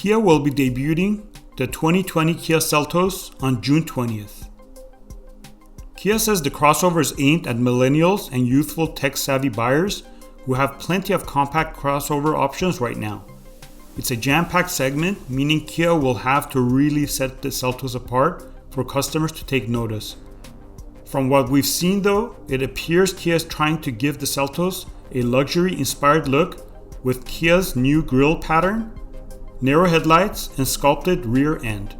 Kia will be debuting the 2020 Kia Seltos on June 20th. Kia says the crossover is aimed at millennials and youthful tech-savvy buyers who have plenty of compact crossover options right now. It's a jam-packed segment, meaning Kia will have to really set the Seltos apart for customers to take notice. From what we've seen though, it appears Kia is trying to give the Seltos a luxury-inspired look with Kia's new grille pattern, narrow headlights, and sculpted rear end.